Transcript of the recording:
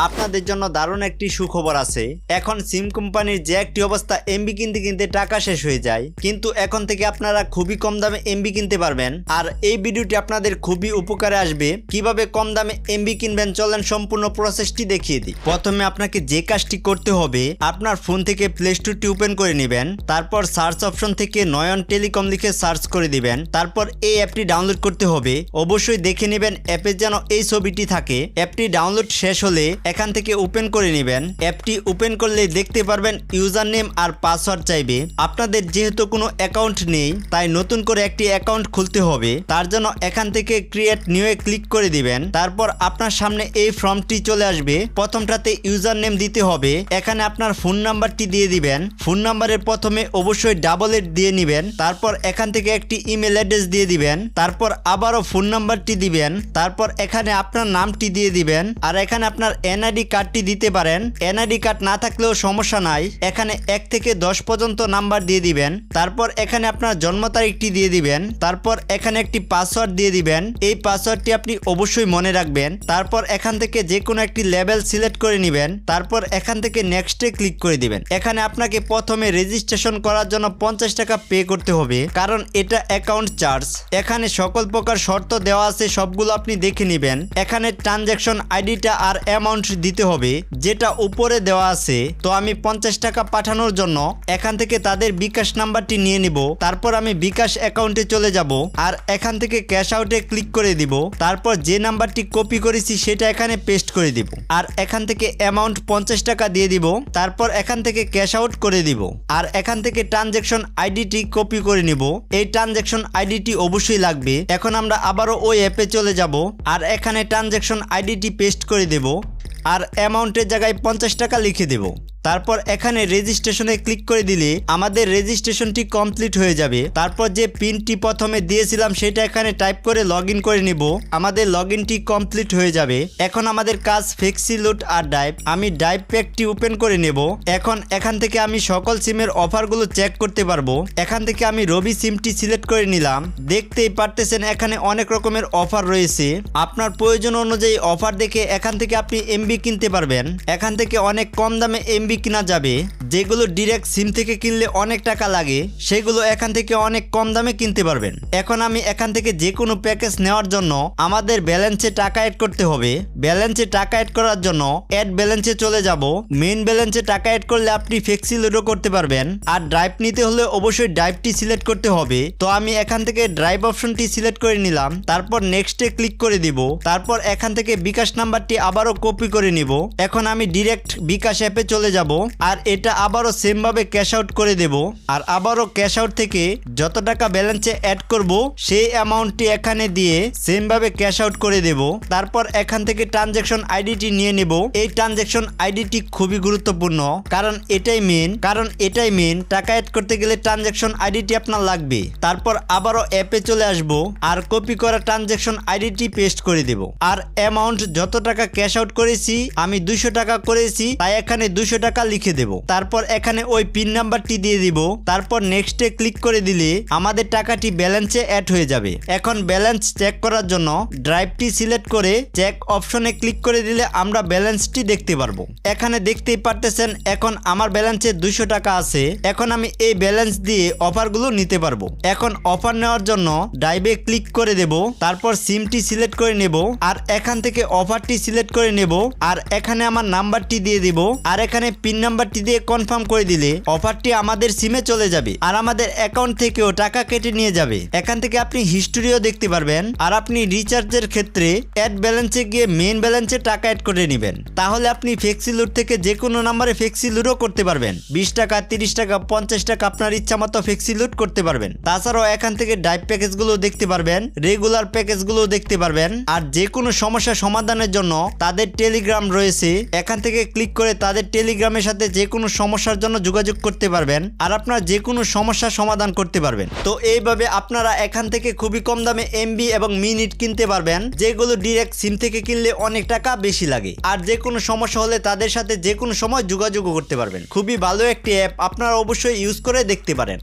আপনাদের জন্য দারুণ একটি সুখবর আছে। এখন সিম কোম্পানির যে একটি অবস্থা এমবি কিনতে কিনতে টাকা শেষ হয়ে যায়, কিন্তু এখন থেকে আপনারা খুবই কম দামে এমবি কিনতে পারবেন। আর এই ভিডিওটি আপনাদের খুবই উপকারে আসবে। কিভাবে কম দামে এমবি কিনবেন চলেন সম্পূর্ণ প্রসেসটি দেখিয়ে দিই। প্রথমে আপনাকে যে কাজটি করতে হবে, আপনার ফোন থেকে প্লে স্টোরটি ওপেন করে নেবেন। তারপর সার্চ অপশন থেকে নয়ন টেলিকম লিখে সার্চ করে দিবেন। তারপর এই অ্যাপটি ডাউনলোড করতে হবে। অবশ্যই দেখে নেবেন অ্যাপে যেন এই ছবিটি থাকে। অ্যাপটি ডাউনলোড শেষ হলে এখান থেকে ওপেন করে নেবেন। অ্যাপটি ওপেন করলে দেখতে পারবেন ইউজার নেম আর পাসওয়ার্ড চাইবে। আপনাদের যেহেতু কোনো অ্যাকাউন্ট নেই, তাই নতুন করে একটি অ্যাকাউন্ট খুলতে হবে। তার জন্য এখান থেকে ক্রিয়েট নিউ এ ক্লিক করে দিবেন। তারপর আপনার সামনে এই ফর্মটি চলে আসবে। প্রথমটাতে ইউজার নেম দিতে হবে। এখানে আপনার ফোন নাম্বারটি দিয়ে দিবেন। ফোন নাম্বারের প্রথমে অবশ্যই ডাবল এইট দিয়ে নেবেন। তারপর এখান থেকে একটি ইমেল অ্যাড্রেস দিয়ে দিবেন। তারপর আবারও ফোন নাম্বারটি দিবেন। তারপর এখানে আপনার নামটি দিয়ে দিবেন। আর এখানে আপনার এনআইডি কার্ডটি দিতে পারেন। এনআইডি কার্ড না থাকলেও সমস্যা নাই। এখানে 1 থেকে 10 পর্যন্ত নাম্বার দিয়ে দিবেন। তারপর এখানে আপনার জন্ম তারিখটি দিয়ে দিবেন। তারপর এখানে একটি পাসওয়ার্ড দিয়ে দিবেন। এই পাসওয়ার্ডটি আপনি অবশ্যই মনে রাখবেন। তারপর এখান থেকে যে কোনো একটি লেভেল সিলেক্ট করে নেবেন। তারপর এখান থেকে নেক্সটে ক্লিক করে দিবেন। এখানে আপনাকে প্রথমে রেজিস্ট্রেশন করার জন্য 50 টাকা পে করতে হবে, কারণ এটা অ্যাকাউন্ট চার্জ। এখানে সকল প্রকার শর্ত দেওয়া আছে, সবগুলো আপনি দেখে নেবেন। এখানে ট্রানজ্যাকশন আইডিটা আর অ্যামাউন্ট দিতে হবে, যেটা উপরে দেওয়া আছে। তো আমি 50 টাকা পাঠানোর জন্য এখান থেকে তাদের বিকাশ নাম্বারটি নিয়ে নিব। তারপর আমি বিকাশ অ্যাকাউন্টে চলে যাব আর এখান থেকে ক্যাশ আউটে ক্লিক করে দিব। তারপর যে নাম্বারটি কপি করেছি সেটা এখানে পেস্ট করে দিব আর এখান থেকে অ্যামাউন্ট 50 টাকা দিয়ে দিব। তারপর এখান থেকে ক্যাশ আউট করে দিব আর এখান থেকে ট্রানজ্যাকশন আইডিটি কপি করে নিব। এই ট্রানজ্যাকশন আইডিটি অবশ্যই লাগবে। এখন আমরা আবারও ওই অ্যাপে চলে যাব আর এখানে ট্রানজ্যাকশন আইডিটি পেস্ট করে দেব আর অ্যামাউন্টের জায়গায় 50 টাকা লিখে দেব। তারপর এখানে রেজিস্ট্রেশনে ক্লিক করে দিলে আমাদের রেজিস্ট্রেশনটি কমপ্লিট হয়ে যাবে। তারপর যে পিনটি প্রথমে দিয়েছিলাম সেটা এখানে টাইপ করে লগইন করে নিব। আমাদের লগইনটি কমপ্লিট হয়ে যাবে। এখন আমাদের কাজ ফ্লেক্সি লুট আর ডাইভ। আমি ডাইভ প্যাকটি ওপেন করে নেব। এখন এখান থেকে আমি সকল সিমের অফারগুলো চেক করতে পারবো। এখান থেকে আমি রবি সিমটি সিলেক্ট করে নিলাম। দেখতেই পারতেছেন এখানে অনেক রকমের অফার রয়েছে। আপনার প্রয়োজন অনুযায়ী অফার দেখে এখান থেকে আপনি এমবি কিনতে পারবেন। এখান থেকে অনেক কম দামে এমবি কিনা যাবে। যেগুলো ডিরেক্ট সিম থেকে কিনলে অনেক টাকা লাগে, সেগুলো এখান থেকে অনেক কম দামে কিনতে পারবেন। এখন আমি এখান থেকে যে কোনো প্যাকেজ নেওয়ার জন্য আমাদের ব্যালেন্সে টাকা অ্যাড করতে হবে। ব্যালেন্সে টাকা অ্যাড করার জন্য অ্যাড ব্যালেন্সে চলে যাব। মেইন ব্যালেন্সে টাকা অ্যাড করলে আপনি ফ্লেক্সি লুডো করতে পারবেন। আর ড্রাইভ নিতে হলে অবশ্যই ড্রাইভটি সিলেক্ট করতে হবে। তো আমি এখান থেকে ড্রাইভ অপশনটি সিলেক্ট করে নিলাম। তারপর নেক্সটে ক্লিক করে দিব। তারপর এখান থেকে বিকাশ নাম্বারটি আবারও কপি করে নিব। এখন আমি ডিরেক্ট বিকাশ অ্যাপে চলে যাব আর এটা আবারও সেম ভাবে ক্যাশ আউট করে দেব। আর আবারও ক্যাশ আউট থেকে যত টাকা ব্যালেন্সে অ্যাড করব সেই অ্যামাউন্টটি এখানে দিয়ে সেম ভাবে ক্যাশ আউট করে দেব। তারপর এখান থেকে ট্রানজ্যাকশন আইডিটি নিয়ে নেব। এই ট্রানজ্যাকশন আইডিটি খুবই গুরুত্বপূর্ণ, কারণ এটাই মেন টাকা অ্যাড করতে গেলে ট্রানজ্যাকশন আইডিটি আপনার লাগবে। তারপর আবারও অ্যাপে চলে আসব আর কপি করা ট্রানজ্যাকশন আইডিটি পেস্ট করে দেব। আর অ্যামাউন্ট যত টাকা ক্যাশ আউট করেছি, আমি 200 টাকা করেছি, তাই এখানে 200 টাকা লিখে দেব। তারপর এখানে ওই পিন নাম্বারটি দিয়ে দিব। তারপর নেক্সটে ক্লিক করে দিলে আমাদের টাকাটি ব্যালেন্সে অ্যাড হয়ে যাবে। এখন ব্যালেন্স চেক করার জন্য ড্রাইভটি সিলেক্ট করে চেক অপশনে ক্লিক করে দিলে আমরা ব্যালেন্সটি দেখতে পারবো। এখানে দেখতেই পারতেছেন এখন আমার ব্যালেন্সে 200 টাকা আছে। এখন আমি এই ব্যালেন্স দিয়ে অফারগুলো নিতে পারবো। এখন অফার নেওয়ার জন্য ড্রাইভে ক্লিক করে দেব। তারপর সিমটি সিলেক্ট করে নেব আর এখান থেকে অফারটি সিলেক্ট করে নেব আর এখানে আমার নাম্বারটি দিয়ে দিব আর এখানে পিন নাম্বারটি দিয়ে কনফার্ম করে দিলে অফারটি আমাদের সিমে চলে যাবে আর আমাদের অ্যাকাউন্ট থেকেও টাকা কেটে নিয়ে যাবে। এখান থেকে আপনি হিস্টোরিও দেখতে পারবেন আর আপনি রিচার্জের ক্ষেত্রে অ্যাড ব্যালেন্সে গিয়ে মেইন ব্যালেন্সে টাকা অ্যাড করে নেবেন। তাহলে আপনি ফ্লেক্সি লুট থেকে যে কোনো নাম্বারে ফ্লেক্সি লুটও করতে পারবেন। 20 টাকা, 30 টাকা, 50 টাকা আপনার ইচ্ছা মতো ফ্লেক্সি লুট করতে পারবেন। তাছাড়াও এখান থেকে ডাইভ প্যাকেজগুলো দেখতে পারবেন, রেগুলার প্যাকেজগুলো দেখতে পারবেন। আর যে কোনো সমস্যা সমাধানের জন্য তাদের টেলিগ্রাম রয়েছে। এখান থেকে ক্লিক করে তাদের টেলিগ্রামের সাথে যে কোনো সমস্যার জন্য যোগাযোগ করতে পারবেন আর আপনার যে কোনো সমস্যার সমাধান করতে পারবেন। তো এইভাবে আপনারা এখান থেকে খুবই কম দামে এমবি এবং মিনিট কিনতে পারবেন, যেগুলো ডিরেক্ট সিম থেকে কিনলে অনেক টাকা বেশি লাগে। আর যে কোনো সমস্যা হলে তাদের সাথে যে কোনো সময় যোগাযোগ করতে পারবেন। খুবই ভালো একটি অ্যাপ, আপনারা অবশ্যই ইউজ করে দেখতে পারেন।